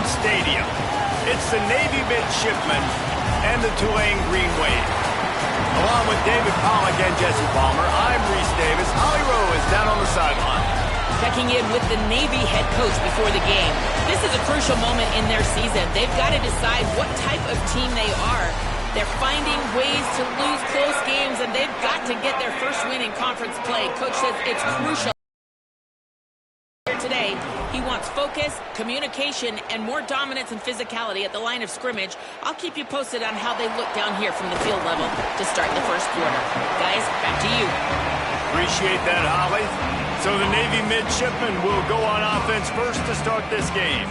Stadium. It's the Navy midshipmen and the Tulane Green Wave. Along with David Pollack and Jesse Palmer, I'm Reese Davis. Holly Rowe is down on the sideline. Checking in with the Navy head coach before the game. This is a crucial moment in their season. They've got to decide what type of team they are. They're finding ways to lose close games, and they've got to get their first win in conference play. Coach says it's crucial. Today, he wants focus, communication, and more dominance and physicality at the line of scrimmage. I'll keep you posted on how they look down here from the field level to start the first quarter. Guys, back to you. Appreciate that, Holly. So the Navy midshipmen will go on offense first to start this game.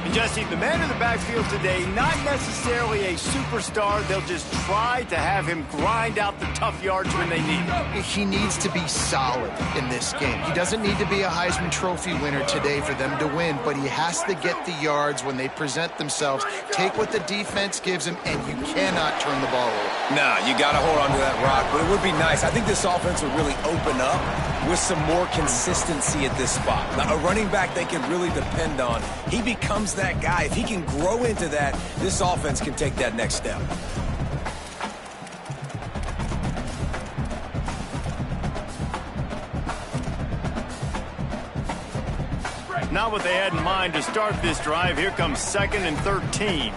And Jesse, the man in the backfield today, not necessarily a superstar. They'll just try to have him grind out the tough yards when they need it. He needs to be solid in this game. He doesn't need to be a Heisman Trophy winner today for them to win, but he has to get the yards when they present themselves. Take what the defense gives him, and you cannot turn the ball over. Nah, you got to hold on to that rock, but it would be nice. I think this offense would really open up with some more consistency at this spot. Now, a running back they can really depend on. He becomes that guy. If he can grow into that, this offense can take that next step. Not what they had in mind to start this drive. Here comes 2nd and 13.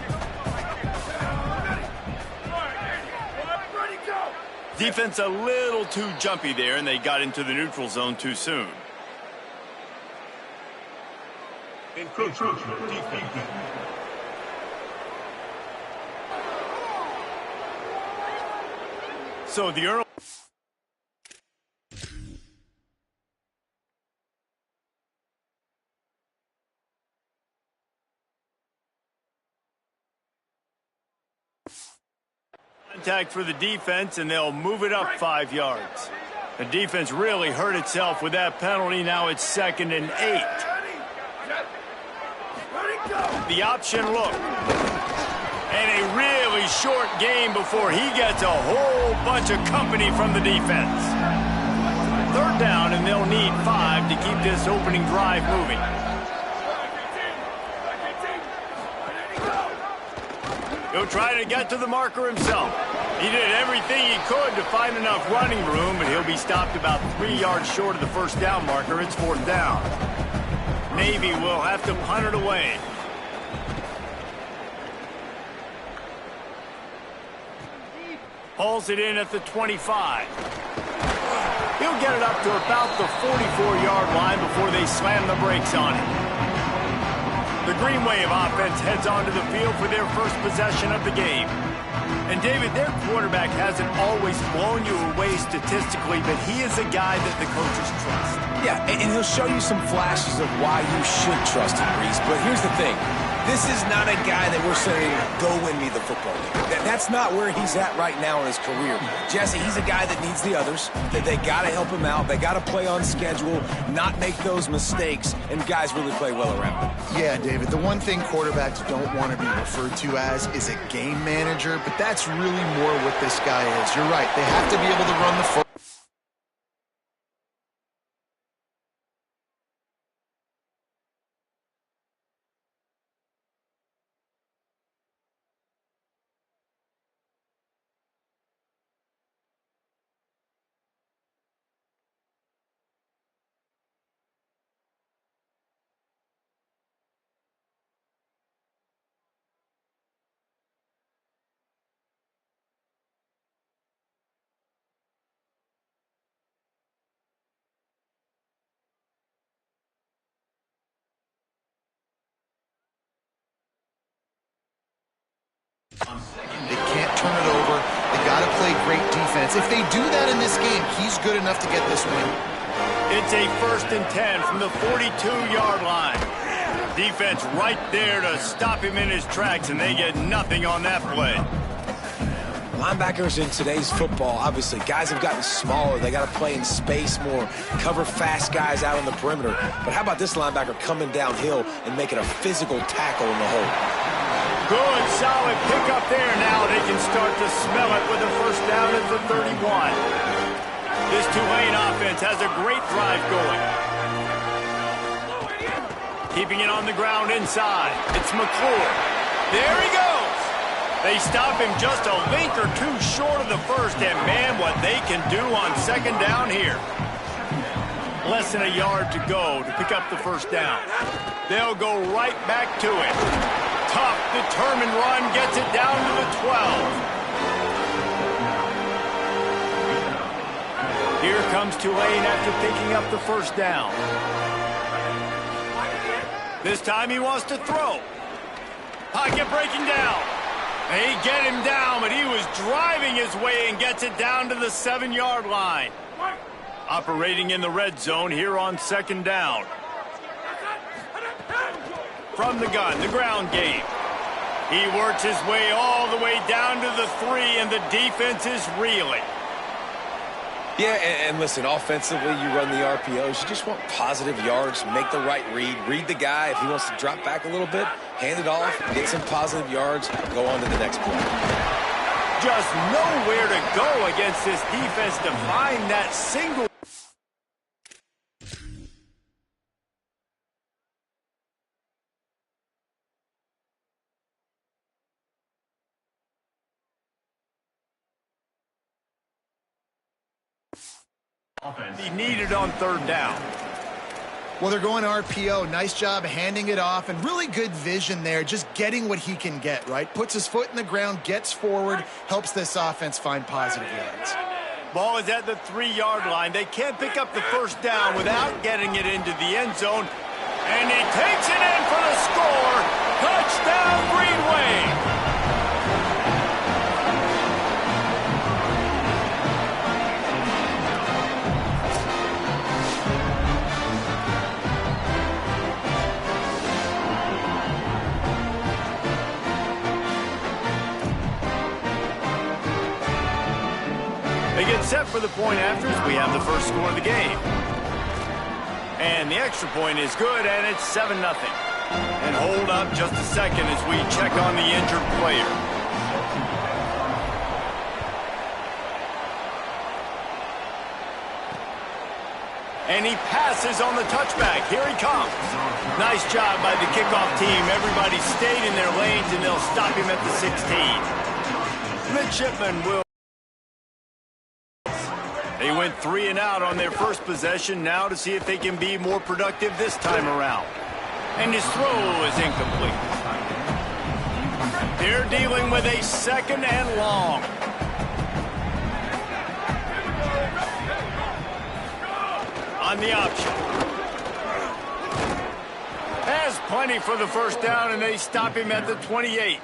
Defense a little too jumpy there, and they got into the neutral zone too soon. So the early contact for the defense, and they'll move it up 5 yards. The defense really hurt itself with that penalty. Now it's 2nd and 8. The option look. And a really short game before he gets a whole bunch of company from the defense. 3rd down, and they'll need 5 to keep this opening drive moving. He'll try to get to the marker himself. He did everything he could to find enough running room, but he'll be stopped about 3 yards short of the 1st down marker. It's 4th down. Navy will have to punt it away. Hauls it in at the 25. He'll get it up to about the 44-yard line before they slam the brakes on him. The Green Wave offense heads onto the field for their first possession of the game. And, David, their quarterback hasn't always blown you away statistically, but he is a guy that the coaches trust. Yeah, and he'll show you some flashes of why you should trust him, Reese. But here's the thing. This is not a guy that we're saying, go win me the football game. That's not where he's at right now in his career. Jesse, he's a guy that needs the others. They got to help him out. They got to play on schedule, not make those mistakes, and guys really play well around him. Yeah, David, the one thing quarterbacks don't want to be referred to as is a game manager, but that's really more what this guy is. You're right. They have to be able to run the football. They can't turn it over. They got to play great defense. If they do that in this game, he's good enough to get this win. It's a 1st and 10 from the 42-yard line. Defense right there to stop him in his tracks, and they get nothing on that play. Linebackers in today's football, obviously, guys have gotten smaller. They got to play in space more, cover fast guys out on the perimeter. But how about this linebacker coming downhill and making a physical tackle in the hole? Good, solid pickup there. Now they can start to smell it with a 1st down at the 31. This Tulane offense has a great drive going. Keeping it on the ground inside. It's McClure. There he goes. They stop him just a link or two short of the first, and man, what they can do on second down here. Less than a yard to go to pick up the first down. They'll go right back to it. Tough, determined run gets it down to the 12. Here comes Tulane after picking up the first down. This time he wants to throw. Pocket breaking down. They get him down, but he was driving his way and gets it down to the 7-yard line. Operating in the red zone here on second down. From the gun, the ground game. He works his way all the way down to the 3, and the defense is reeling. Yeah, and listen, offensively, you run the RPOs. You just want positive yards, make the right read the guy. If he wants to drop back a little bit, hand it off, get some positive yards, go on to the next play. Just nowhere to go against this defense to find that single. He needed on third down. Well, they're going RPO. Nice job handing it off, and really good vision there, just getting what he can get, right? Puts his foot in the ground, gets forward, helps this offense find positive yards. Ball is at the 3-yard line. They can't pick up the first down without getting it into the end zone. And he takes it in for the score. Touchdown, Green Wave. They get set for the point after as we have the first score of the game. And the extra point is good, and it's 7-0. And hold up just a second as we check on the injured player. And he passes on the touchback. Here he comes. Nice job by the kickoff team. Everybody stayed in their lanes, and they'll stop him at the 16. Midshipman will. They went 3 and out on their first possession, now to see if they can be more productive this time around. And his throw is incomplete. They're dealing with a 2nd and long. On the option. Has plenty for the first down, and they stop him at the 28.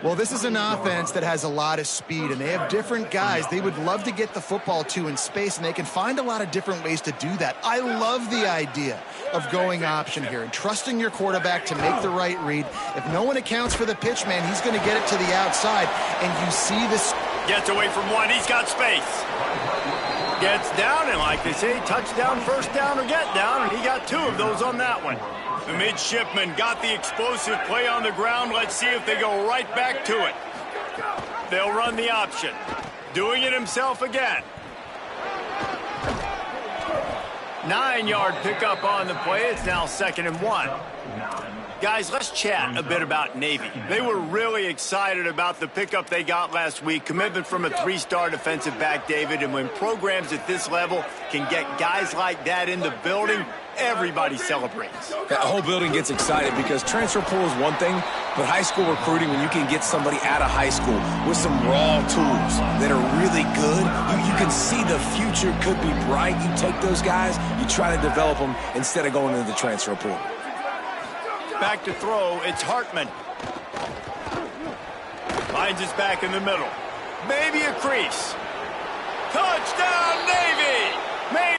Well, this is an offense that has a lot of speed, and they have different guys they would love to get the football to in space, and they can find a lot of different ways to do that. I love the idea of going option here and trusting your quarterback to make the right read. If no one accounts for the pitch, man, he's going to get it to the outside, and you see this. Gets away from one. He's got space. Gets down, and like they say, touchdown, first down, or get down, and he got 2 of those on that one. The midshipman got the explosive play on the ground. Let's see if they go right back to it. They'll run the option. Doing it himself again. 9-yard pickup on the play. It's now 2nd and 1. Guys, let's chat a bit about Navy. They were really excited about the pickup they got last week. Commitment from a 3-star defensive back, David. And when programs at this level can get guys like that in the building, everybody celebrates. The whole building gets excited because transfer pool is one thing, but high school recruiting, when you can get somebody out of high school with some raw tools that are really good, you can see the future could be bright. You take those guys, you try to develop them instead of going into the transfer pool. Back to throw, it's Hartman. Finds his back in the middle. Maybe a crease. Touchdown, Navy! Maybe.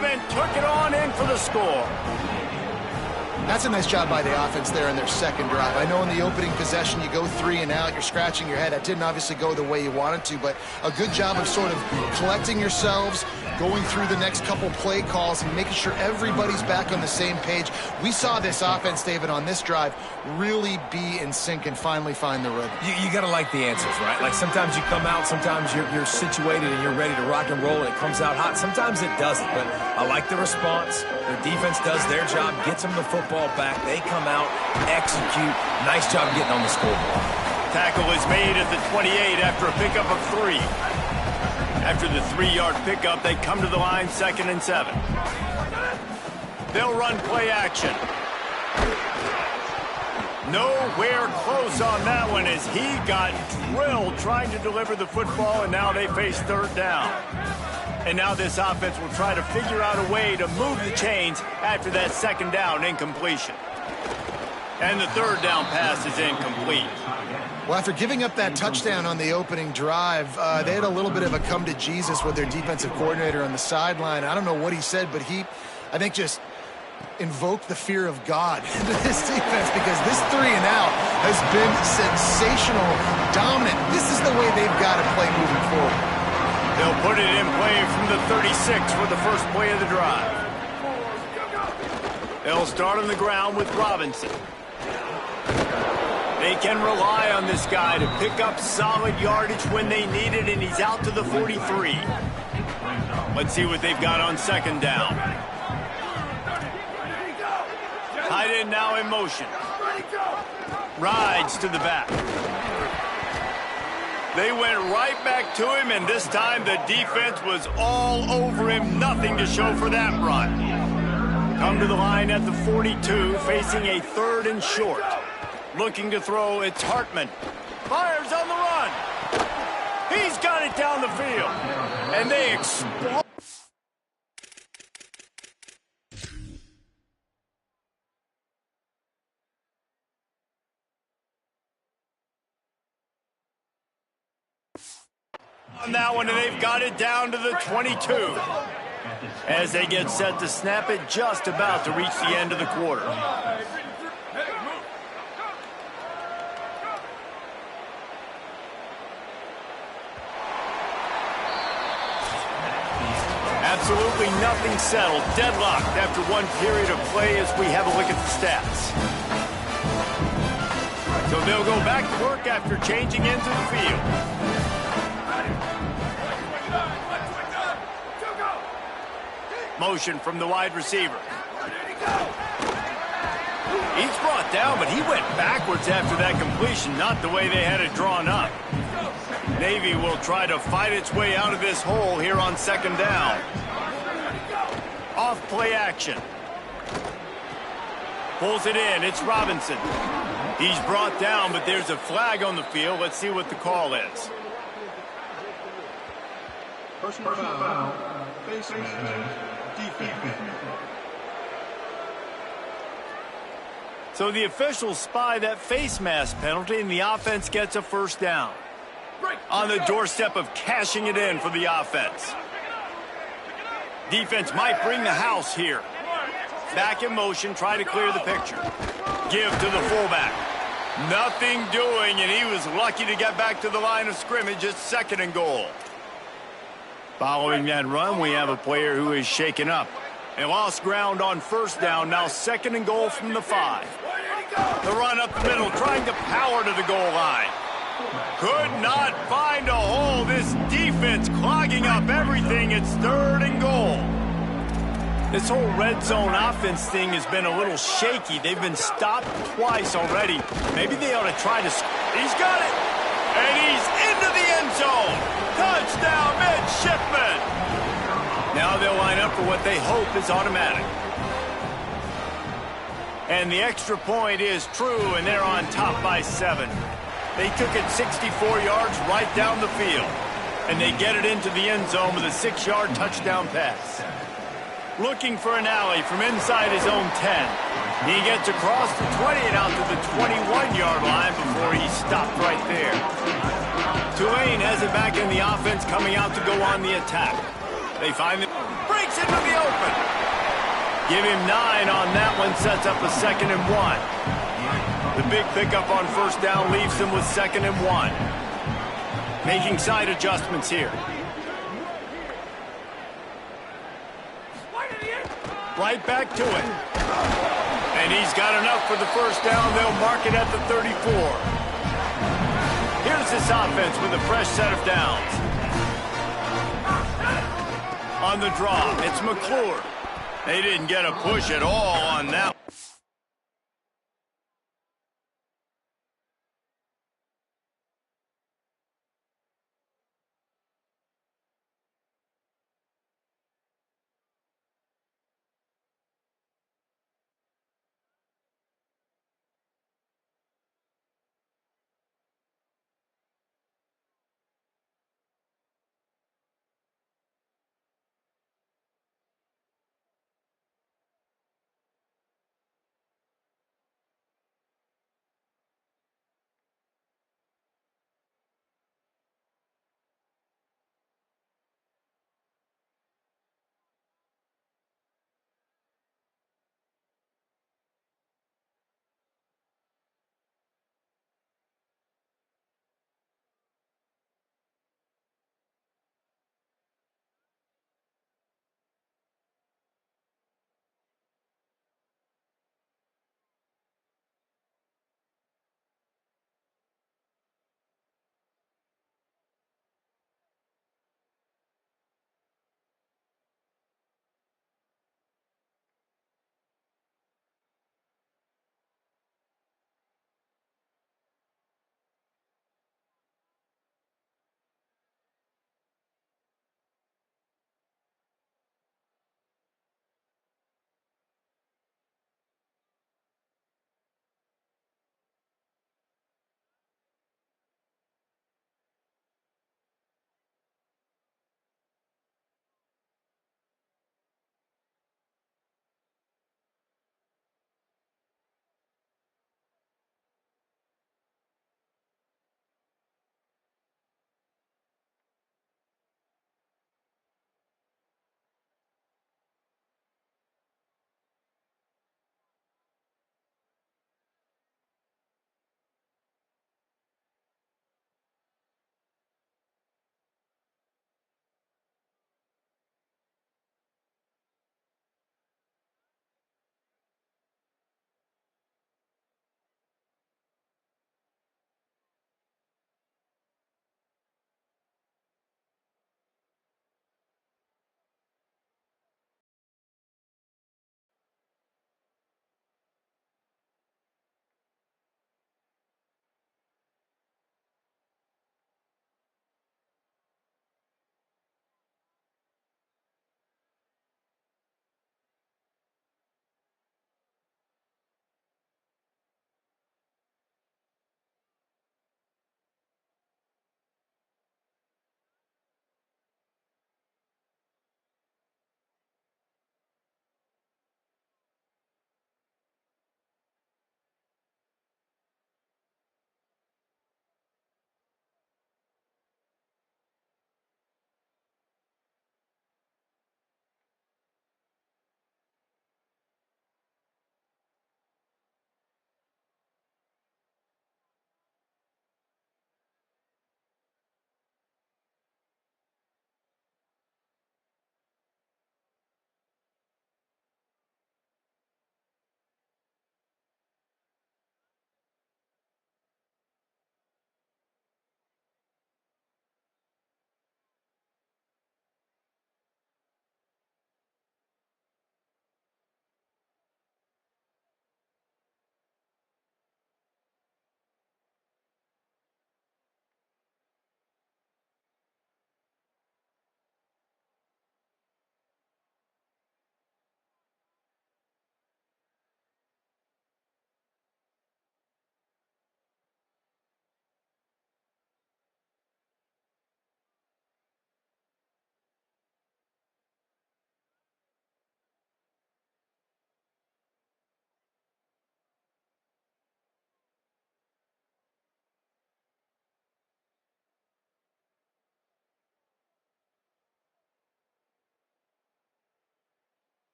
time and took it on in for the score. That's a nice job by the offense there in their second drive. I know in the opening possession you go 3 and out, you're scratching your head. That didn't obviously go the way you wanted to, but a good job of sort of collecting yourselves, going through the next couple play calls and making sure everybody's back on the same page. We saw this offense, David, on this drive really be in sync and finally find the rhythm. You got to like the answers, right? Like sometimes you come out, sometimes you're situated and you're ready to rock and roll and it comes out hot. Sometimes it doesn't, but I like the response. Their defense does their job, gets them the football back. They come out, execute. Nice job getting on the scoreboard. Tackle is made at the 28 after a pickup of 3. After the 3-yard pickup, they come to the line 2nd and 7. They'll run play action. Nowhere close on that one as he got drilled trying to deliver the football, and now they face 3rd down. And now this offense will try to figure out a way to move the chains after that 2nd down incompletion. And the 3rd down pass is incomplete. Well, after giving up that touchdown on the opening drive, they had a little bit of a come to Jesus with their defensive coordinator on the sideline. I don't know what he said, but he, I think, just invoked the fear of God into this defense because this 3 and out has been sensational, dominant. This is the way they've got to play moving forward. They'll put it in play from the 36 for the first play of the drive. They'll start on the ground with Robinson. They can rely on this guy to pick up solid yardage when they need it, and he's out to the 43. Let's see what they've got on 2nd down. Tight end now in motion. Rides to the back. They went right back to him, and this time the defense was all over him. Nothing to show for that run. Come to the line at the 42, facing a 3rd and short. Looking to throw, it's Hartman. Fires on the run. He's got it down the field. And they explode. On that one, and they've got it down to the 22. As they get set to snap it, just about to reach the end of the quarter. Absolutely nothing settled. Deadlocked after one period of play as we have a look at the stats. So they'll go back to work after changing into the field. Motion from the wide receiver. He's brought down, but he went backwards after that completion, not the way they had it drawn up. Navy will try to fight its way out of this hole here on 2nd down. Off play action. Pulls it in. It's Robinson. He's brought down, but there's a flag on the field. Let's see what the call is. Personal foul. Face mask. Defense. So the officials spy that face mask penalty, and the offense gets a 1st down. On the doorstep of cashing it in for the offense. Defense might bring the house here. Back in motion, try to clear the picture. Give to the fullback. Nothing doing, and he was lucky to get back to the line of scrimmage at 2nd and goal. Following that run, we have a player who is shaken up. They lost ground on 1st down, now 2nd and goal from the 5. The run up the middle, trying to power to the goal line. Could not find a hole. This defense clogging up everything. It's 3rd and goal. This whole red zone offense thing has been a little shaky. They've been stopped twice already. Maybe they ought to try to... He's got it! And he's into the end zone. Touchdown, midshipman. Now they'll line up for what they hope is automatic. And the extra point is true, and they're on top by 7. They took it 64 yards right down the field. And they get it into the end zone with a 6-yard touchdown pass. Looking for an alley from inside his own 10. He gets across the 20 and out to the 21-yard line before he stopped right there. Tulane has it back in the offense, coming out to go on the attack. They find it. Breaks into the open. Give him 9 on that one, sets up a 2nd and 1. The big pickup on first down leaves them with 2nd and 1. Making side adjustments here. Right back to it. And he's got enough for the first down. They'll mark it at the 34. Here's this offense with a fresh set of downs. On the draw, it's McClure. They didn't get a push at all on that.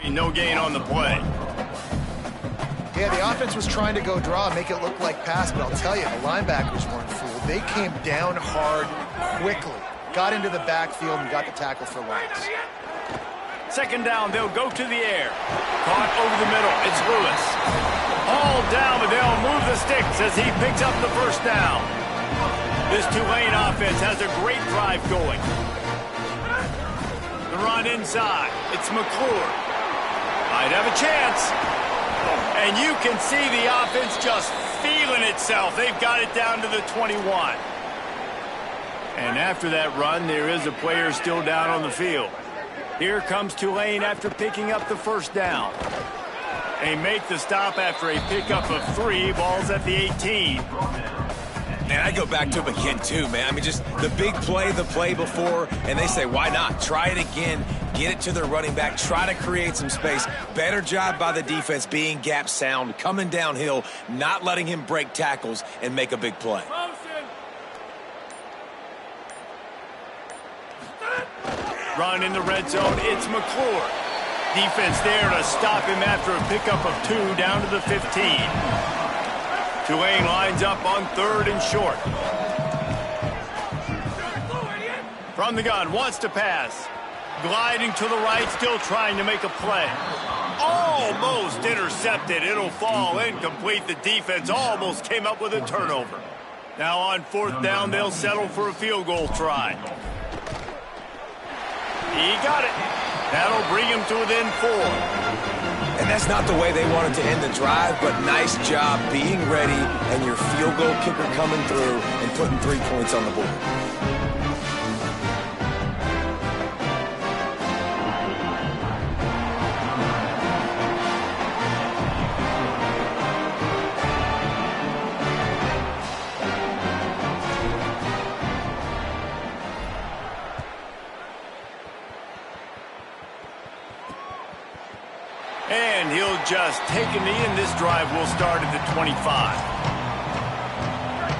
and no gain on the play. Yeah, the offense was trying to go draw, make it look like pass, but I'll tell you, the linebackers weren't fooled. They came down hard quickly, got into the backfield, and got the tackle for loss. Second down, they'll go to the air. Caught over the middle, it's Lewis. All down, but they'll move the sticks as he picks up the first down. This Tulane offense has a great drive going. The run inside, it's McClure. Might have a chance. And you can see the offense just feeling itself. They've got it down to the 21. And after that run, there is a player still down on the field. Here comes Tulane after picking up the first down. They make the stop after a pickup of 3. Ball's at the 18. Man, I go back to him again, too, man. I mean, just the big play, the play before, and they say, why not? Try it again. Get it to their running back. Try to create some space. Better job by the defense being gap sound, coming downhill, not letting him break tackles and make a big play. Run in the red zone, it's McClure. Defense there to stop him after a pickup of 2 down to the 15. Tulane lines up on 3rd and short. From the gun, wants to pass. Gliding to the right, still trying to make a play. Almost intercepted. It'll fall incomplete. The defense almost came up with a turnover. Now on 4th down, they'll settle for a field goal try. He got it. That'll bring him to within 4. And that's not the way they wanted to end the drive, but nice job being ready and your field goal kicker coming through and putting 3 points on the board. And he'll just take a knee, and this drive will start at the 25.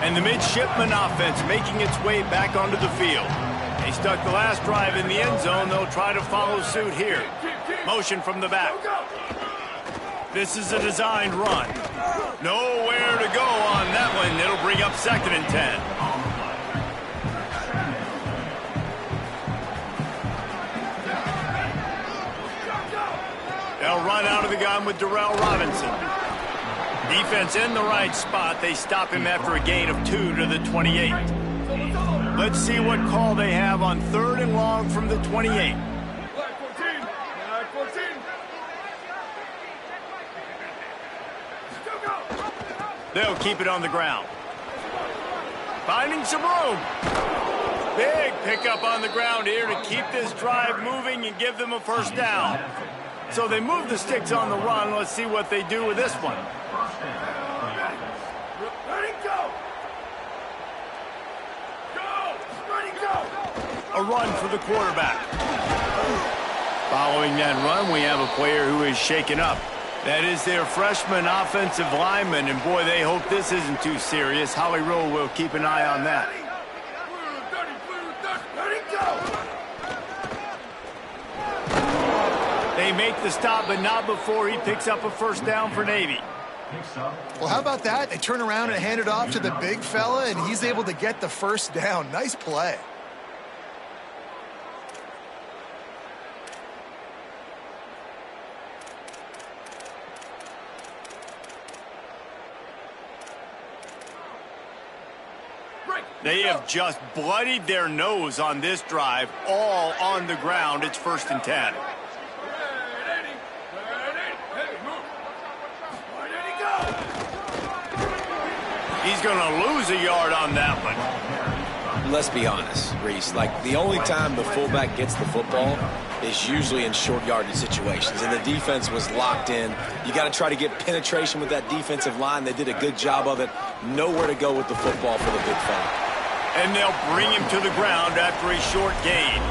And the midshipman offense making its way back onto the field. They stuck the last drive in the end zone. They'll try to follow suit here. Motion from the back. This is a designed run. Nowhere to go on that one. It'll bring up 2nd and 10. They'll run out of the gun with Darrell Robinson. Defense in the right spot. They stop him after a gain of 2 to the 28. Let's see what call they have on 3rd and long from the 28. They'll keep it on the ground. Finding some room. Big pickup on the ground here to keep this drive moving and give them a first down. So they move the sticks on the run. Let's see what they do with this one. Ready, go! Go! Ready, go! A run for the quarterback. Following that run, we have a player who is shaken up. That is their freshman offensive lineman, and boy, they hope this isn't too serious. Holly Rowe will keep an eye on that. Ready, go! They make the stop, but not before he picks up a first down for Navy. Well, how about that? They turn around and hand it off to the big fella, and he's able to get the first down. Nice play. They have just bloodied their nose on this drive, all on the ground. It's 1st and 10. He's going to lose a yard on that one. Let's be honest, Reese. Like, the only time the fullback gets the football is usually in short yardage situations, and the defense was locked in. You got to try to get penetration with that defensive line. They did a good job of it. Nowhere to go with the football for the big fella. And they'll bring him to the ground after a short gain.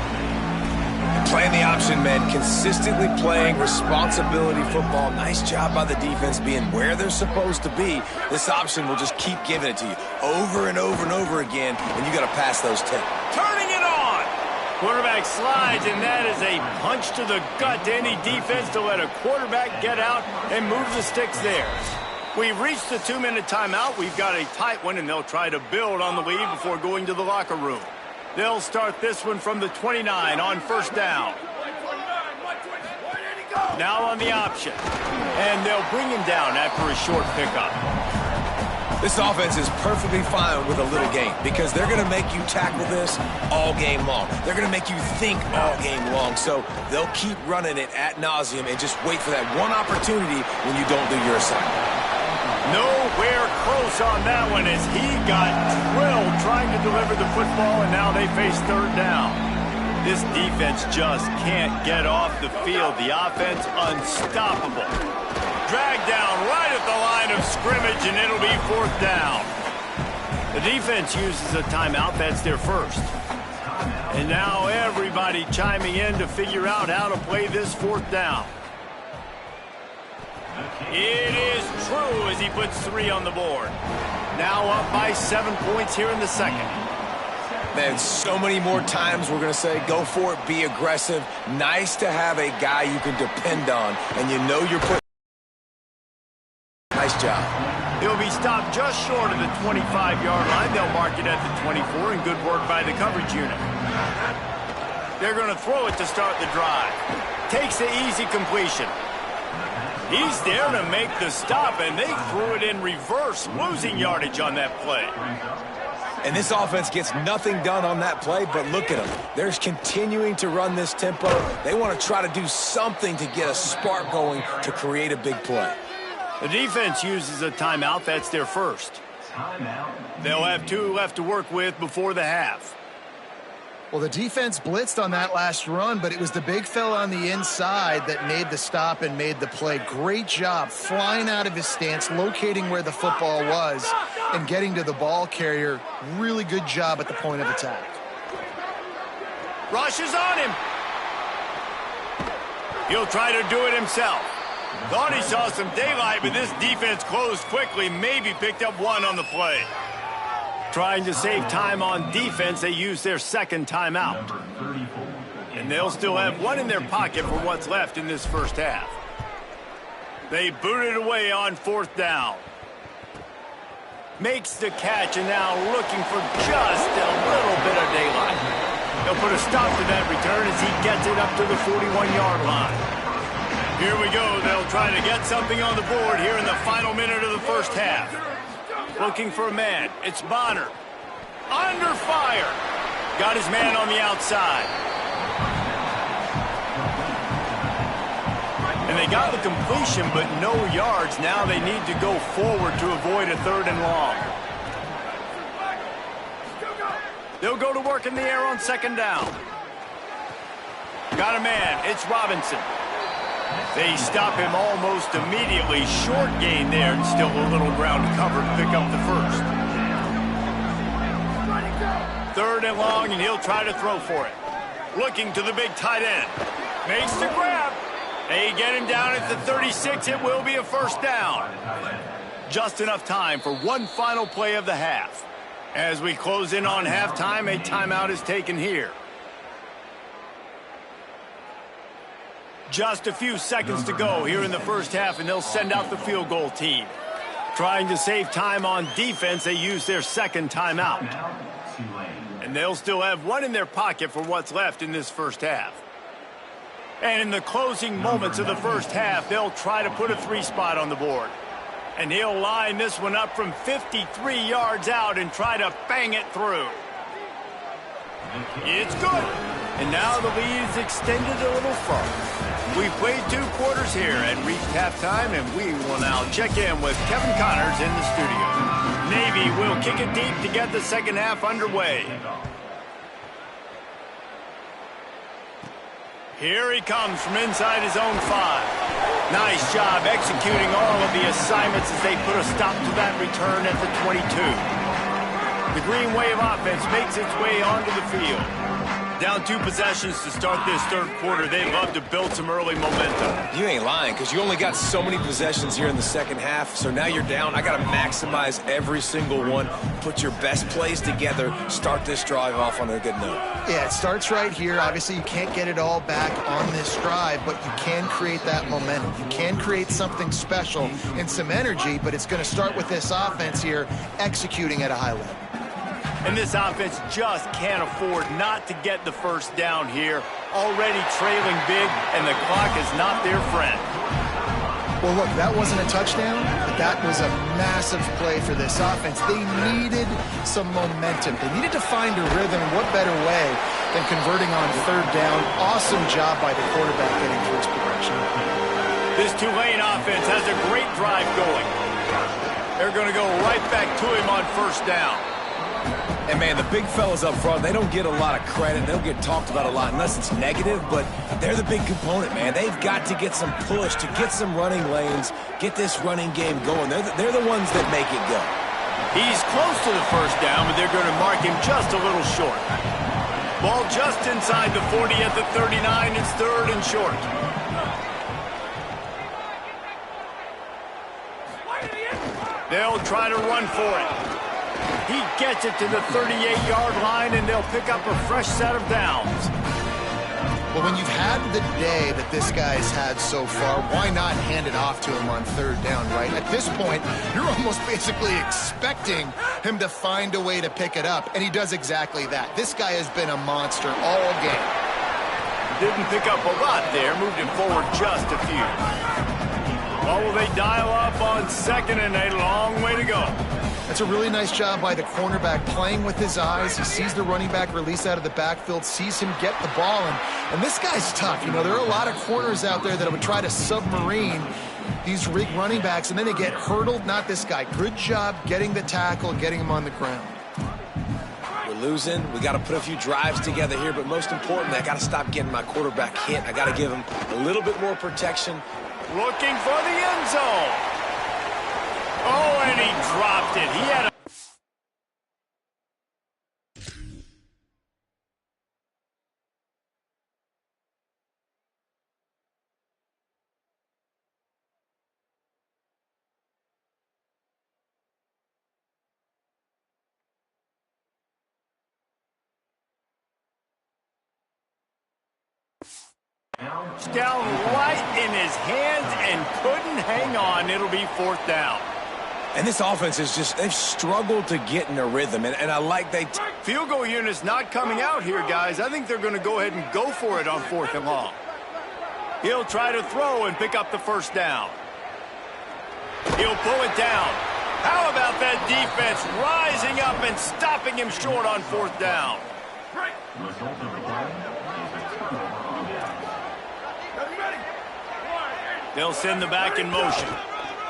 Playing the option, man. Consistently playing responsibility football. Nice job by the defense being where they're supposed to be. This option will just keep giving it to you over and over and over again, and you got to pass those 10. Turning it on. Quarterback slides, and that is a punch to the gut to any defense to let a quarterback get out and move the sticks there. We've reached the 2-minute timeout. We've got a tight one, and they'll try to build on the lead before going to the locker room. They'll start this one from the 29 on first down. Now on the option. And they'll bring him down after a short pickup. This offense is perfectly fine with a little game because they're going to make you tackle this all game long. They're going to make you think all game long. So they'll keep running it ad nauseum and just wait for that one opportunity when you don't do your assignment. Nowhere close on that one as he got drilled trying to deliver the football, and now they face third down. This defense just can't get off the field. The offense unstoppable. Dragged down right at the line of scrimmage, and it'll be fourth down. The defense uses a timeout. That's their first. And now everybody chiming in to figure out how to play this fourth down. It is true as he puts 3 on the board. Now up by 7 points here in the second. Man, so many more times we're going to say, go for it, be aggressive. Nice to have a guy you can depend on, and you know you're putting. Nice job. He'll be stopped just short of the 25-yard line. They'll mark it at the 24, and good work by the coverage unit. They're going to throw it to start the drive. Takes the easy completion. He's there to make the stop, and they threw it in reverse, losing yardage on that play. And this offense gets nothing done on that play, but look at them. They're continuing to run this tempo. They want to try to do something to get a spark going to create a big play. The defense uses a timeout. That's their first. They'll have 2 left to work with before the half. Well, the defense blitzed on that last run, but it was the big fella on the inside that made the stop and made the play. Great job flying out of his stance, locating where the football was, and getting to the ball carrier. Really good job at the point of attack. Rush is on him. He'll try to do it himself. Thought he saw some daylight, but this defense closed quickly, maybe picked up 1 on the play. Trying to save time on defense, they use their second timeout. And they'll still have 1 in their pocket for what's left in this first half. They boot it away on fourth down. Makes the catch, and now looking for just a little bit of daylight. He'll put a stop to that return as he gets it up to the 41-yard line. Here we go. They'll try to get something on the board here in the final minute of the first half. Looking for a man. It's Bonner. Under fire. Got his man on the outside. And they got the completion, but no yards. Now they need to go forward to avoid a 3rd and long. They'll go to work in the air on second down. Got a man. It's Robinson. They stop him almost immediately. Short gain there, and still a little ground to cover to pick up the first. 3rd and long, and he'll try to throw for it. Looking to the big tight end. Makes the grab. They get him down at the 36. It will be a first down. Just enough time for one final play of the half. As we close in on halftime, a timeout is taken here. Just a few seconds to go here in the first half, and they'll send out the field goal team. Trying to save time on defense, they use their second timeout. And they'll still have 1 in their pocket for what's left in this first half. And in the closing moments of the first half, they'll try to put a 3 spot on the board. And he'll line this one up from 53 yards out and try to bang it through. It's good. And now the lead is extended a little further. We've played 2 quarters here and reached halftime, and we will now check in with Kevin Connors in the studio. Navy will kick it deep to get the second half underway. Here he comes from inside his own 5. Nice job executing all of the assignments as they put a stop to that return at the 22. The Green Wave offense makes its way onto the field. Down 2 possessions to start this third quarter. They'd love to build some early momentum. You ain't lying, because you only got so many possessions here in the second half, so now you're down. I got to maximize every single one, put your best plays together, start this drive off on a good note. Yeah, it starts right here. Obviously, you can't get it all back on this drive, but you can create that momentum. You can create something special and some energy, but it's going to start with this offense here executing at a high level. And this offense just can't afford not to get the first down here. Already trailing big, and the clock is not their friend. Well, look, that wasn't a touchdown, but that was a massive play for this offense. They needed some momentum. They needed to find a rhythm. What better way than converting on third down? Awesome job by the quarterback getting through his progression. This Tulane offense has a great drive going. They're going to go right back to him on first down. And, man, the big fellas up front, they don't get a lot of credit. They don't get talked about a lot unless it's negative, but they're the big component, man. They've got to get some push, to get some running lanes, get this running game going. They're the ones that make it go. He's close to the first down, but they're going to mark him just a little short. Ball just inside the 40 at the 39. It's third and short. They'll try to run for it. He gets it to the 38-yard line, and they'll pick up a fresh set of downs. Well, when you've had the day that this guy's had so far, why not hand it off to him on third down, right? At this point, you're almost basically expecting him to find a way to pick it up, and he does exactly that. This guy has been a monster all game. Didn't pick up a lot there, moved him forward just a few. Well, will they dial up on second, and a long way to go. That's a really nice job by the cornerback playing with his eyes. He sees the running back release out of the backfield, sees him get the ball, and this guy's tough. You know, there are a lot of corners out there that would try to submarine these running backs, and then they get hurdled. Not this guy. Good job getting the tackle, getting him on the ground. We're losing. We got to put a few drives together here, but most importantly, I got to stop getting my quarterback hit. I got to give him a little bit more protection. Looking for the end zone. Oh, and he dropped it. He had a... down right in his hands and couldn't hang on. It'll be fourth down. And this offense is just, they've struggled to get in a rhythm, and I like they... Field goal unit's not coming out here, guys. I think they're going to go ahead and go for it on fourth and long. He'll try to throw and pick up the first down. He'll pull it down. How about that defense rising up and stopping him short on fourth down? They'll send the back in motion.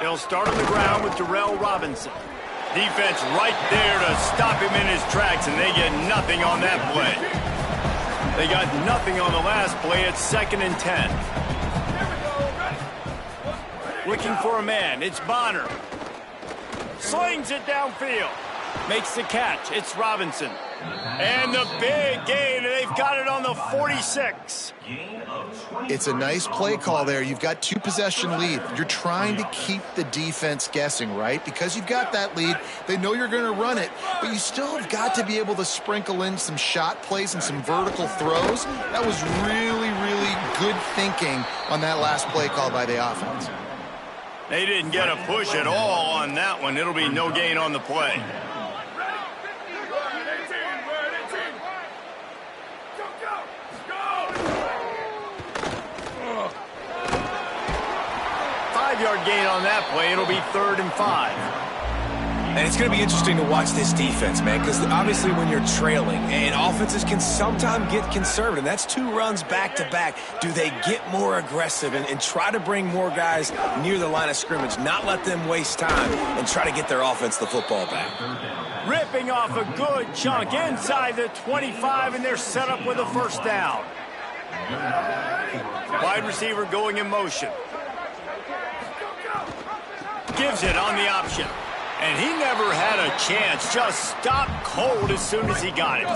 They'll start on the ground with Darrell Robinson. Defense right there to stop him in his tracks, and they get nothing on that play. They got nothing on the last play. It's 2nd and 10. Looking for a man. It's Bonner. Slings it downfield. Makes the catch. It's Robinson. And the big gain. They've got it on the 46. It's a nice play call there. You've got 2 possession lead. You're trying to keep the defense guessing, right? Because you've got that lead, they know you're going to run it, but you still have got to be able to sprinkle in some shot plays and some vertical throws. That was really, really good thinking on that last play call by the offense. They didn't get a push at all on that one. It'll be no gain on the play. Yard gain on that play. It'll be 3rd and 5. And it's going to be interesting to watch this defense, man, because obviously when you're trailing, and offenses can sometimes get conservative. That's 2 runs back-to-back. Do they get more aggressive and try to bring more guys near the line of scrimmage, not let them waste time, and try to get their offense the football back? Ripping off a good chunk inside the 25, and they're set up with a first down. Wide receiver going in motion. Gives it on the option. And he never had a chance. Just stopped cold as soon as he got it.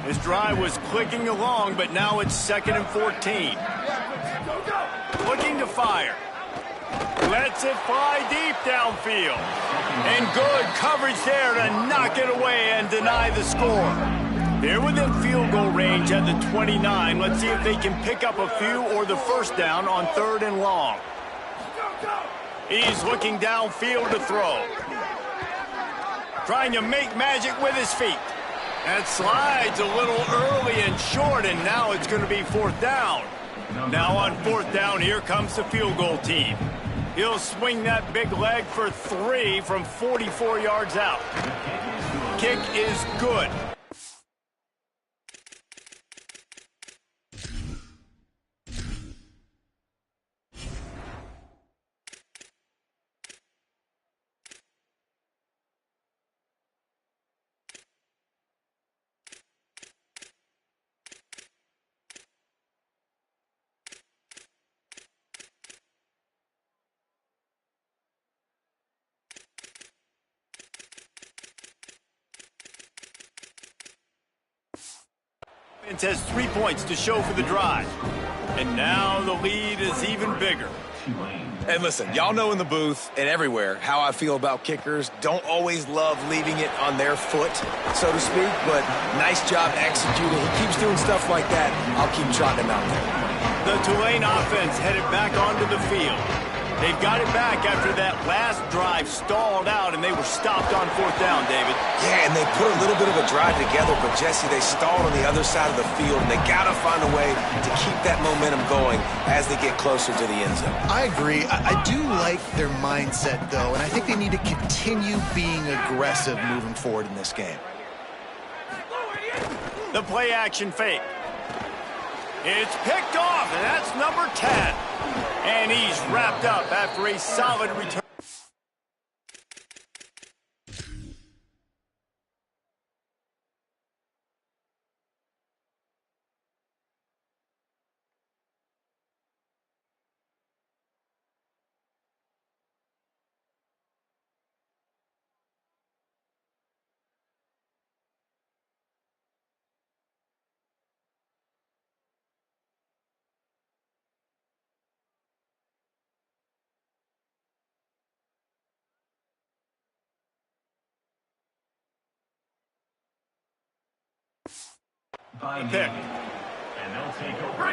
This drive was clicking along, but now it's 2nd and 14. Looking to fire. Lets it fly deep downfield. And good coverage there to knock it away and deny the score. They're within field goal range at the 29. Let's see if they can pick up a few or the first down on 3rd and long. He's looking downfield to throw. Trying to make magic with his feet. That slides a little early and short, and now it's going to be 4th down. Now on 4th down, here comes the field goal team. He'll swing that big leg for 3 from 44 yards out. Kick is good. Offense has 3 points to show for the drive. And now the lead is even bigger. And listen, y'all know in the booth and everywhere how I feel about kickers. Don't always love leaving it on their foot, so to speak, but nice job executing. He keeps doing stuff like that. I'll keep trotting him out there. The Tulane offense headed back onto the field. They've got it back after that last drive stalled out, and they were stopped on 4th down, David. Yeah, and they put a little bit of a drive together, but, Jesse, they stalled on the other side of the field, and they got to find a way to keep that momentum going as they get closer to the end zone. I agree. I do like their mindset, though, and I think they need to continue being aggressive moving forward in this game. The play-action fake. It's picked off, and that's number 10. And he's wrapped up after a solid return. Pick.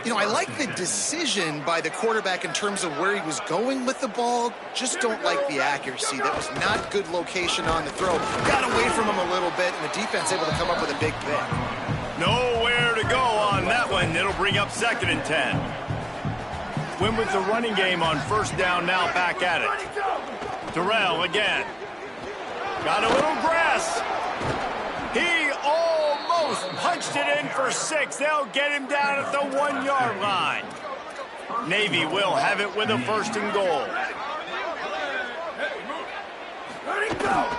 You know, I like the decision by the quarterback in terms of where he was going with the ball. Just don't like the accuracy. That was not good location on the throw. Got away from him a little bit, and the defense able to come up with a big pick. Nowhere to go on that one. It'll bring up 2nd and 10. Win with the running game on 1st down, now back at it. Terrell again. Got a little grass. He almost punched it in for 6. They'll get him down at the 1-yard line. Navy will have it with a 1st and goal.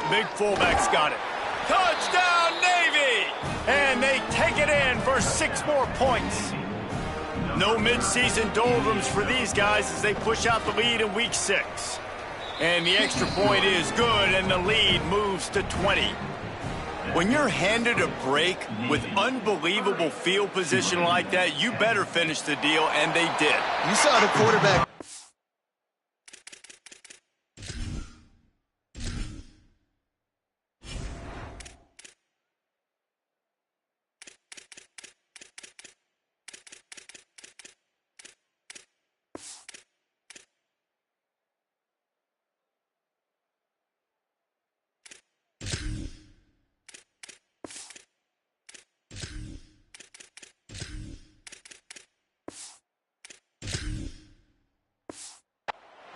Big fullback's got it. Touchdown, Navy! And they take it in for 6 more points. No midseason doldrums for these guys as they push out the lead in week 6. And the extra point is good, and the lead moves to 20. When you're handed a break with unbelievable field position like that, you better finish the deal, and they did. You saw the quarterback.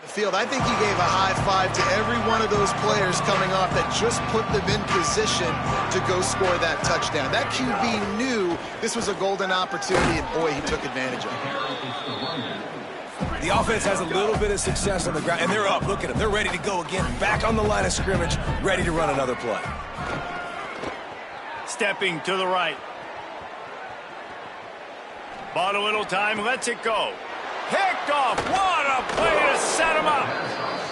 Field. I think he gave a high five to every one of those players coming off that just put them in position to go score that touchdown. That QB knew this was a golden opportunity, and boy, he took advantage of it. The offense has a little bit of success on the ground, and they're up. Look at them. They're ready to go again. Back on the line of scrimmage, ready to run another play. Stepping to the right. Bought a little time, lets it go. Picked off. What a play to set him up.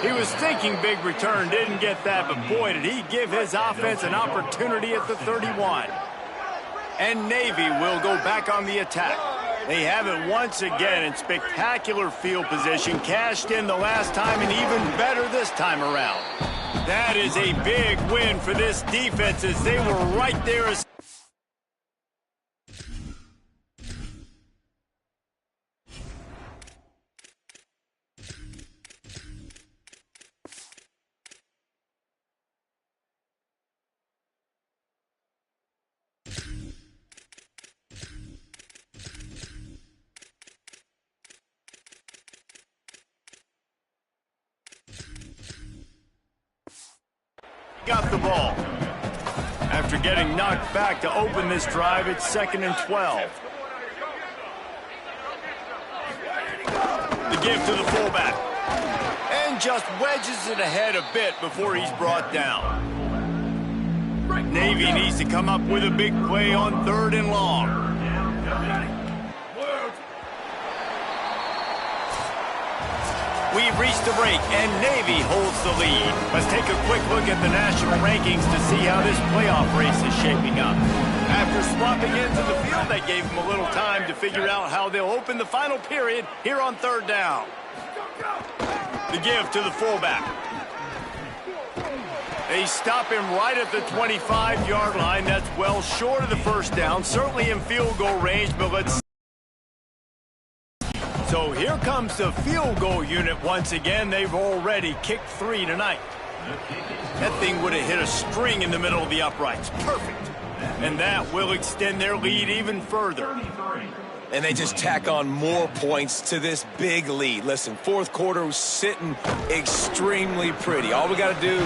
He was thinking big return, didn't get that, but boy, did he give his offense an opportunity at the 31. And Navy will go back on the attack. They have it once again in spectacular field position, cashed in the last time and even better this time around. That is a big win for this defense as they were right there as got the ball. After getting knocked back to open this drive, it's 2nd and 12. The give to the fullback. And just wedges it ahead a bit before he's brought down. Navy needs to come up with a big play on 3rd and long. We've reached the break, and Navy holds the lead. Let's take a quick look at the national rankings to see how this playoff race is shaping up. After swapping into the field, that gave them a little time to figure out how they'll open the final period here on 3rd down. The give to the fullback. They stop him right at the 25-yard line. That's well short of the 1st down, certainly in field goal range, but let's So here comes the field goal unit once again. They've already kicked 3 tonight. That thing would have hit a string in the middle of the uprights. Perfect. And that will extend their lead even further. And they just tack on more points to this big lead. Listen, 4th quarter was sitting extremely pretty. All we got to do,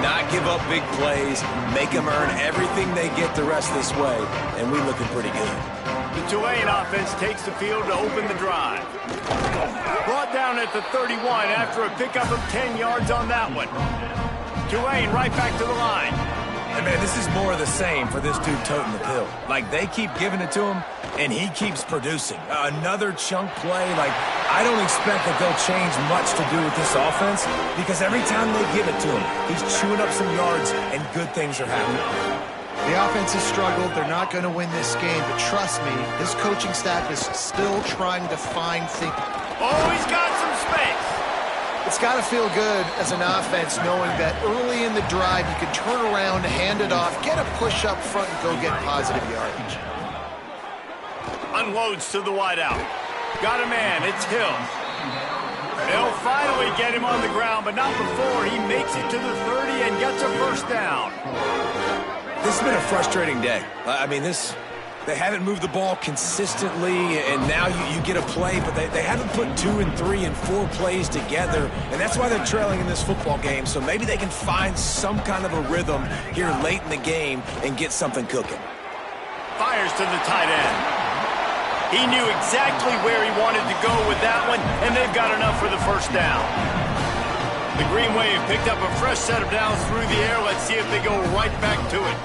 not give up big plays, make them earn everything they get the rest of this way, and we're looking pretty good. The Tulane offense takes the field to open the drive. Brought down at the 31 after a pickup of 10 yards on that one. Tulane right back to the line. And man, this is more of the same for this dude toting the pill. Like, they keep giving it to him, and he keeps producing. Another chunk play. Like, I don't expect that they'll change much to do with this offense because every time they give it to him, he's chewing up some yards, and good things are happening. The offense has struggled. They're not going to win this game, but trust me, this coaching staff is still trying to find things. Oh, he's got some space. It's got to feel good as an offense knowing that early in the drive you can turn around, hand it off, get a push up front, and go get positive yardage. Unloads to the wideout. Got a man. It's Hill. They'll finally get him on the ground, but not before he makes it to the 30 and gets a 1st down. This has been a frustrating day. I mean, they haven't moved the ball consistently, and now you get a play, but they haven't put 2 and 3 and 4 plays together, and that's why they're trailing in this football game. So maybe they can find some kind of a rhythm here late in the game and get something cooking. Fires to the tight end. He knew exactly where he wanted to go with that one, and they've got enough for the 1st down. The Green Wave picked up a fresh set of downs through the air. Let's see if they go right back to it.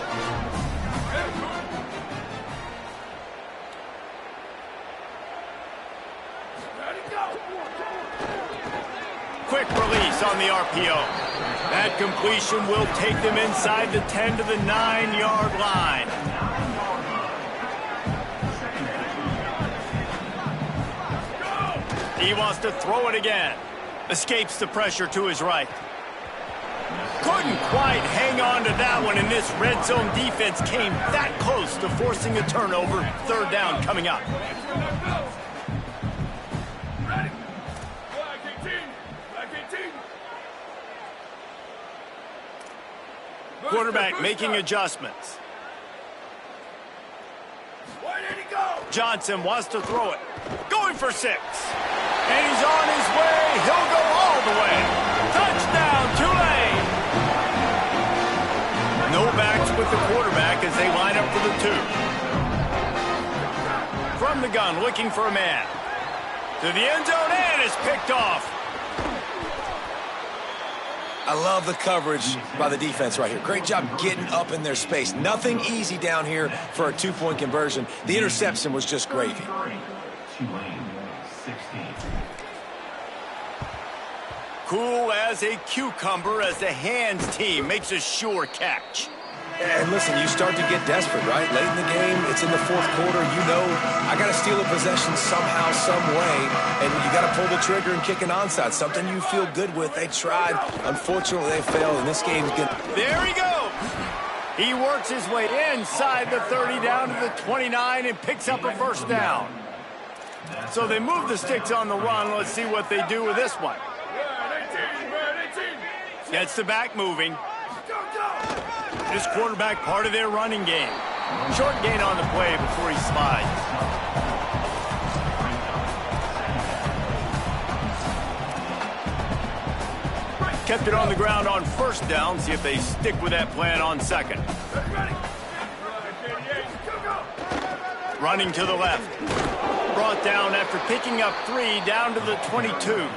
Quick release on the RPO. That completion will take them inside the 10 to the 9-yard line. He wants to throw it again. Escapes the pressure to his right. Couldn't quite hang on to that one, and this red zone defense came that close to forcing a turnover. 3rd down coming up. Quarterback making adjustments. Johnson wants to throw it. Going for 6. And he's on his way. He'll go all the way. Touchdown, Tulane. No backs with the quarterback as they line up for the 2. From the gun, looking for a man. To the end zone, and is picked off. I love the coverage by the defense right here. Great job getting up in their space. Nothing easy down here for a 2-point conversion. The interception was just gravy. Cool as a cucumber as the hands team makes a sure catch. And listen, you start to get desperate, right? Late in the game, it's in the fourth quarter. You know, I got to steal a possession somehow, some way, and you got to pull the trigger and kick an onside, something you feel good with. They tried. Unfortunately, they failed, and this game's good. There he goes. He works his way inside the 30 down to the 29 and picks up a first down. So they move the sticks on the run. Let's see what they do with this one. Gets the back moving. This quarterback part of their running game. Short gain on the play before he slides. Kept it on the ground on first down. See if they stick with that plan on second. Running to the left. Brought down after picking up 3 down to the 22.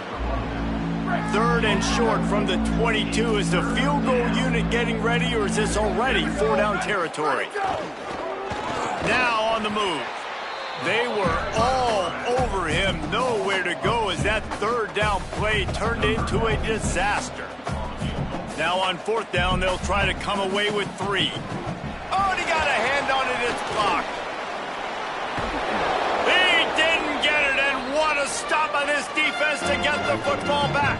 Third and short from the 22. Is the field goal unit getting ready, or is this already 4-down territory? Now on the move. They were all over him. Nowhere to go as that third down play turned into a disaster. Now on fourth down, they'll try to come away with 3. Oh, and he got a hand on it. It's blocked. He didn't get it, and what a stop by this defense to get the football back.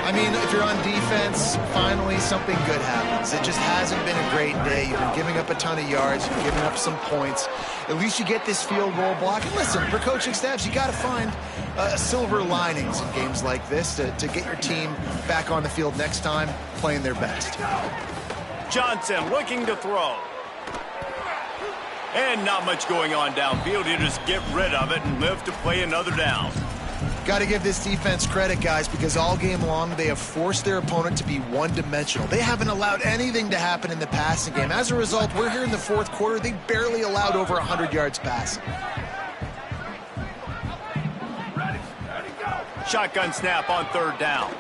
I mean, if you're on defense, finally something good happens. It just hasn't been a great day. You've been giving up a ton of yards. You've given up some points. At least you get this field goal block. And listen, for coaching staffs, you got to find silver linings in games like this to get your team back on the field next time playing their best. Johnson looking to throw. And not much going on downfield. You just get rid of it and live to play another down. Got to give this defense credit, guys, because all game long they have forced their opponent to be one-dimensional. They haven't allowed anything to happen in the passing game. As a result, we're here in the fourth quarter. They barely allowed over 100 yards passing. Shotgun snap on third down.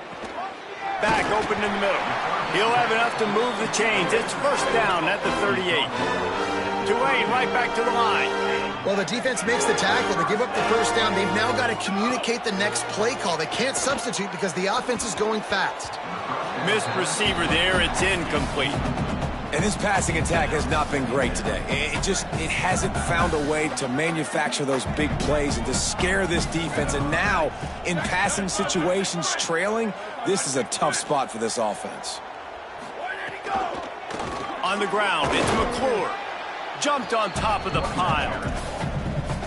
Back open in the middle. He'll have enough to move the chains. It's first down at the 38. Tulane right back to the line. Well, the defense makes the tackle. They give up the first down. They've now got to communicate the next play call. They can't substitute because the offense is going fast. Missed receiver there. It's incomplete. And this passing attack has not been great today. It hasn't found a way to manufacture those big plays and to scare this defense. And now, in passing situations, trailing, this is a tough spot for this offense. On the ground, it's McClure. Jumped on top of the pile.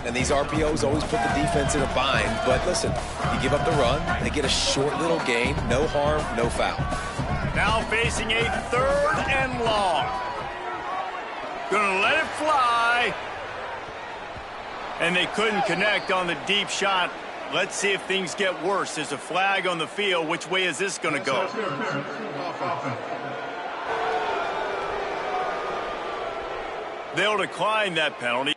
And these RPOs always put the defense in a bind. But listen, you give up the run, they get a short little gain, no harm, no foul. Now facing a third and long. Gonna let it fly. And they couldn't connect on the deep shot. Let's see if things get worse. There's a flag on the field. Which way is this gonna go? They'll decline that penalty.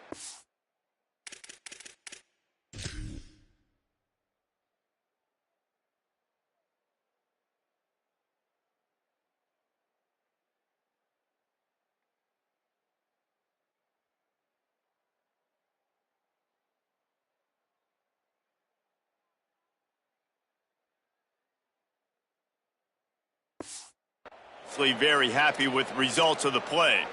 Very happy with results of the play.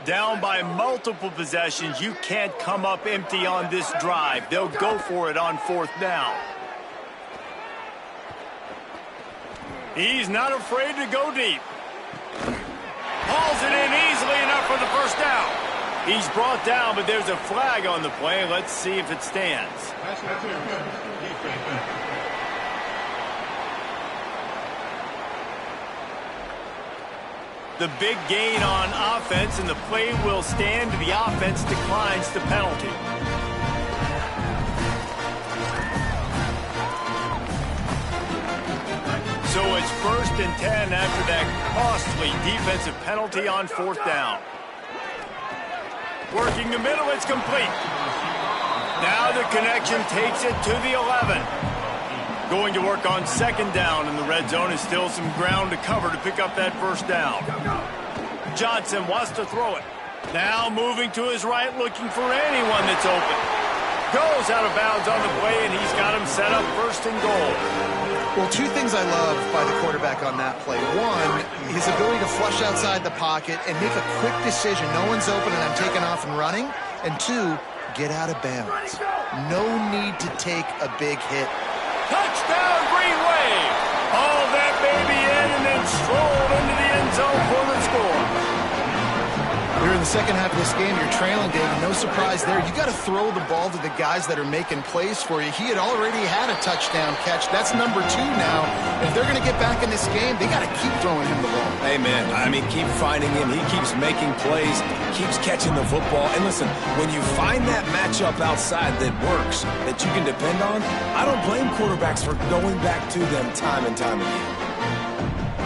Down by multiple possessions, you can't come up empty on this drive. They'll go for it on fourth down. He's not afraid to go deep. Hauls it in easily enough for the first down. He's brought down, but there's a flag on the play. Let's see if it stands. The big gain on offense, and the play will stand. The offense declines the penalty. So it's 1st and 10 after that costly defensive penalty on fourth down. Working the middle, it's complete. Now the connection takes it to the 11. Going to work on second down, and the red zone is still some ground to cover to pick up that first down. Johnson wants to throw it. Now moving to his right, looking for anyone that's open. Goes out of bounds on the play, and he's got him set up 1st and goal. Well, two things I love by the quarterback on that play. One, his ability to flush outside the pocket and make a quick decision. No one's open and I'm taking off and running. And two, get out of bounds. No need to take a big hit. Touchdown, Green Wave! Hauled that baby in and then strolled into the end zone for the score. Here in the second half of this game, you're trailing, David. No surprise there. You got to throw the ball to the guys that are making plays for you. He had already had a touchdown catch. That's number 2 now. If they're going to get back in this game, they got to keep throwing him the ball. Amen. I mean, keep finding him. He keeps making plays, keeps catching the football. And listen, when you find that matchup outside that works, that you can depend on, I don't blame quarterbacks for going back to them time and time again.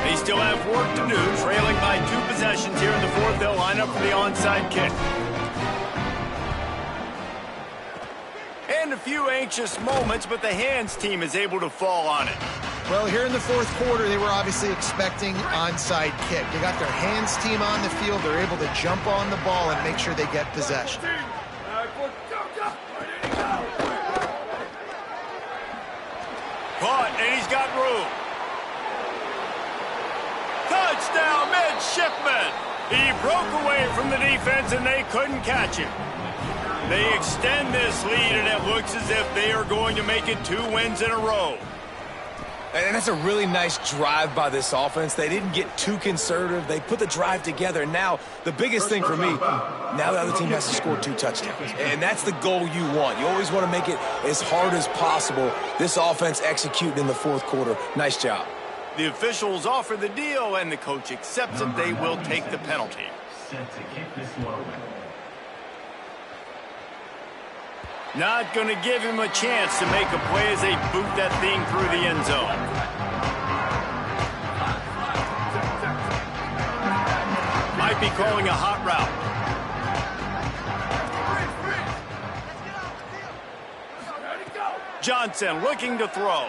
They still have work to do, trailing by 2 possessions here in the fourth. They'll line up for the onside kick. And a few anxious moments, but the hands team is able to fall on it. Well, here in the fourth quarter, they were obviously expecting onside kick. They got their hands team on the field. They're able to jump on the ball and make sure they get possession. Caught, and he's got room. Touchdown, midshipman! He broke away from the defense, and they couldn't catch him. They extend this lead, and it looks as if they are going to make it 2 wins in a row. And that's a really nice drive by this offense. They didn't get too conservative. They put the drive together. Now, the biggest thing for me, now the other team has to score 2 touchdowns. And that's the goal you want. You always want to make it as hard as possible. This offense executing in the fourth quarter. Nice job. The officials offer the deal, and the coach accepts it. They will take the penalty. Not going to give him a chance to make a play as they boot that thing through the end zone. Might be calling a hot route. Johnson looking to throw.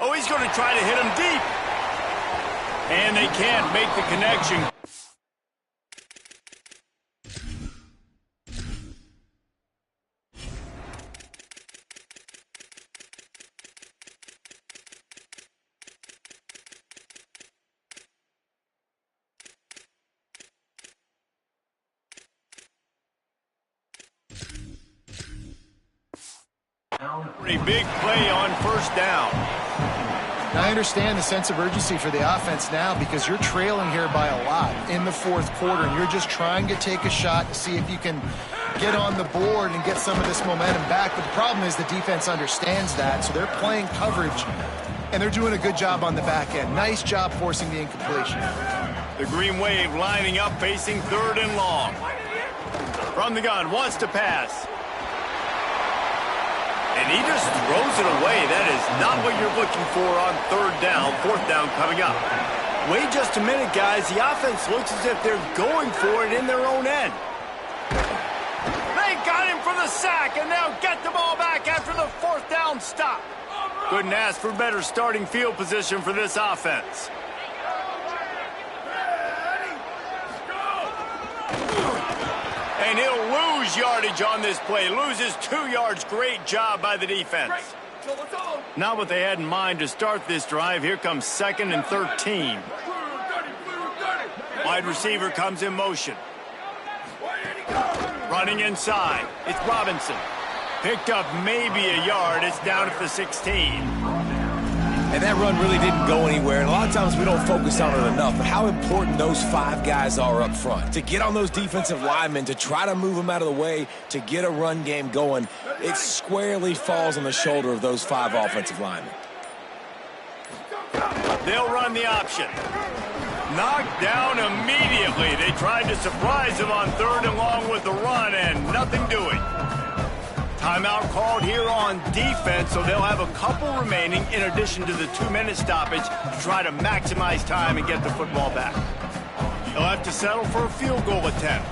Oh, he's going to try to hit him deep. And they can't make the connection. Pretty big play on first down. Now, I understand the sense of urgency for the offense now because you're trailing here by a lot in the fourth quarter, and you're just trying to take a shot to see if you can get on the board and get some of this momentum back. But the problem is the defense understands that, so they're playing coverage, and they're doing a good job on the back end. Nice job forcing the incompletion. The Green Wave lining up, facing 3rd and long. From the gun, wants to pass. And he just throws it away. That is not what you're looking for on 3rd down. 4th down coming up. Wait just a minute, guys. The offense looks as if they're going for it in their own end. They got him for the sack, and they'll get the ball back after the 4th down stop. Couldn't ask for better starting field position for this offense. And he'll lose yardage on this play. Loses 2 yards. Great job by the defense. Not what they had in mind to start this drive. Here comes 2nd and 13. Wide receiver comes in motion. Running inside. It's Robinson. Picked up maybe a yard. It's down at the 16. And that run really didn't go anywhere. And a lot of times we don't focus on it enough. But how important those 5 guys are up front. To get on those defensive linemen, to try to move them out of the way, to get a run game going, it squarely falls on the shoulder of those 5 offensive linemen. They'll run the option. Knocked down immediately. They tried to surprise him on 3rd and long with the run, and nothing doing. Timeout called here on defense, so they'll have a couple remaining in addition to the 2-minute stoppage to try to maximize time and get the football back. They'll have to settle for a field goal attempt.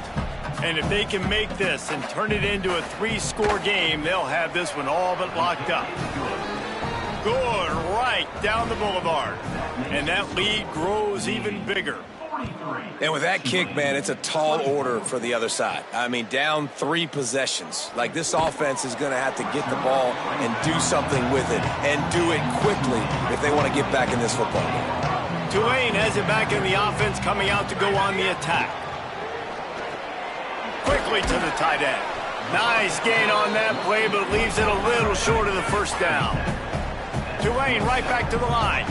And if they can make this and turn it into a 3-score game, they'll have this one all but locked up. Good right down the boulevard. And that lead grows even bigger. And with that kick, man, it's a tall order for the other side. I mean, down 3 possessions. Like, this offense is going to have to get the ball and do something with it, and do it quickly if they want to get back in this football game. Tulane has it back in the offense, coming out to go on the attack. Quickly to the tight end. Nice gain on that play, but leaves it a little short of the first down. Tulane right back to the line.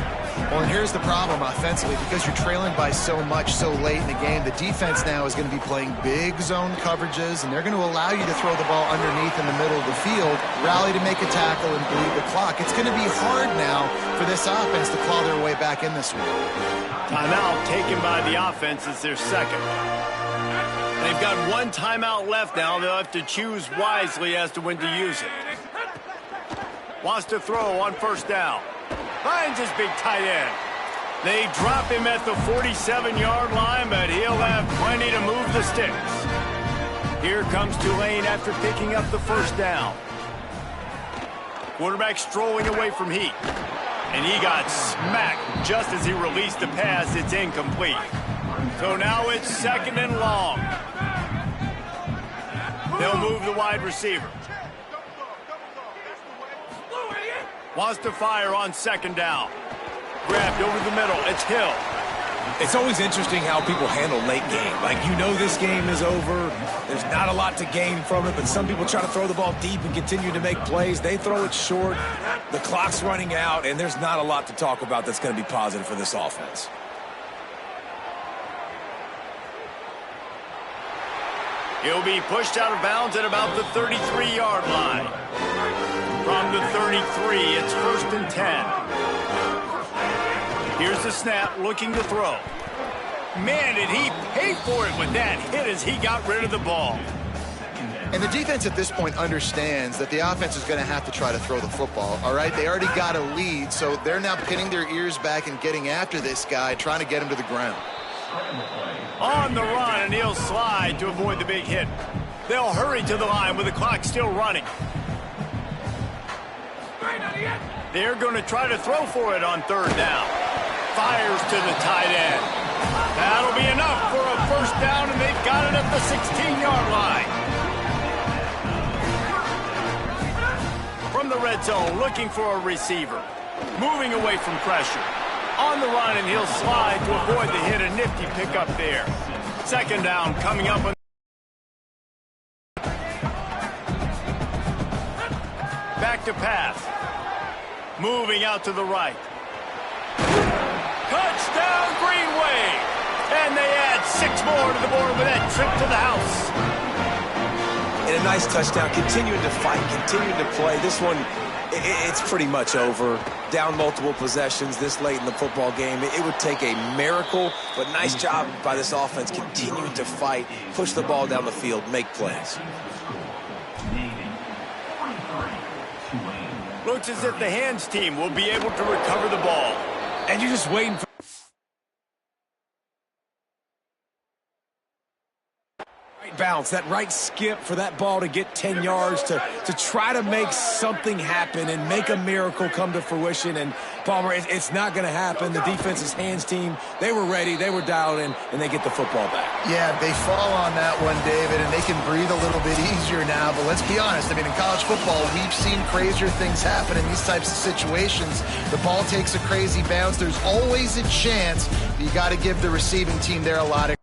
Well, and here's the problem offensively. Because you're trailing by so much so late in the game, the defense now is going to be playing big zone coverages, and they're going to allow you to throw the ball underneath in the middle of the field, rally to make a tackle, and bleed the clock. It's going to be hard now for this offense to claw their way back in this one. Timeout taken by the offense is their second. They've got 1 timeout left now. They'll have to choose wisely as to when to use it. Wants to throw on first down. Finds his big tight end. They drop him at the 47-yard line, but he'll have plenty to move the sticks. Here comes Tulane after picking up the first down. Quarterback strolling away from Heat. And he got smacked just as he released the pass. It's incomplete. So now it's 2nd and long. They'll move the wide receiver. Wants to fire on 2nd down. Grabbed over the middle. It's Hill. It's always interesting how people handle late game. Like, you know this game is over. There's not a lot to gain from it, but some people try to throw the ball deep and continue to make plays. They throw it short. The clock's running out, and there's not a lot to talk about that's going to be positive for this offense. He'll be pushed out of bounds at about the 33-yard line. From the 33, it's 1st and 10. Here's the snap, looking to throw. Man, did he pay for it with that hit as he got rid of the ball. And the defense at this point understands that the offense is going to have to try to throw the football, all right? They already got a lead, so they're now pinning their ears back and getting after this guy, trying to get him to the ground. On the run, and he'll slide to avoid the big hit. They'll hurry to the line with the clock still running. They're going to try to throw for it on 3rd down. Fires to the tight end. That'll be enough for a first down, and they've got it at the 16-yard line. From the red zone, looking for a receiver. Moving away from pressure. On the run, and he'll slide to avoid the hit. A nifty pickup there. 2nd down coming up. Back to pass. Moving out to the right. Touchdown, Greenway! And they add 6 more to the board with that trip to the house. And a nice touchdown, continuing to fight, continuing to play. This one, it's pretty much over. Down multiple possessions this late in the football game. It would take a miracle, but nice job by this offense continuing to fight, push the ball down the field, make plays. Looks as if the hands team will be able to recover the ball. And you're just waiting for right bounce, that right skip for that ball to get 10 yards to try to make something happen and make a miracle come to fruition. And Palmer, it's not going to happen. The defense's hands team, they were ready, they were dialed in, and they get the football back. Yeah, they fall on that one, David, and they can breathe a little bit easier now. But let's be honest, I mean, in college football, we've seen crazier things happen in these types of situations. The ball takes a crazy bounce. There's always a chance. You got to give the receiving team there a lot of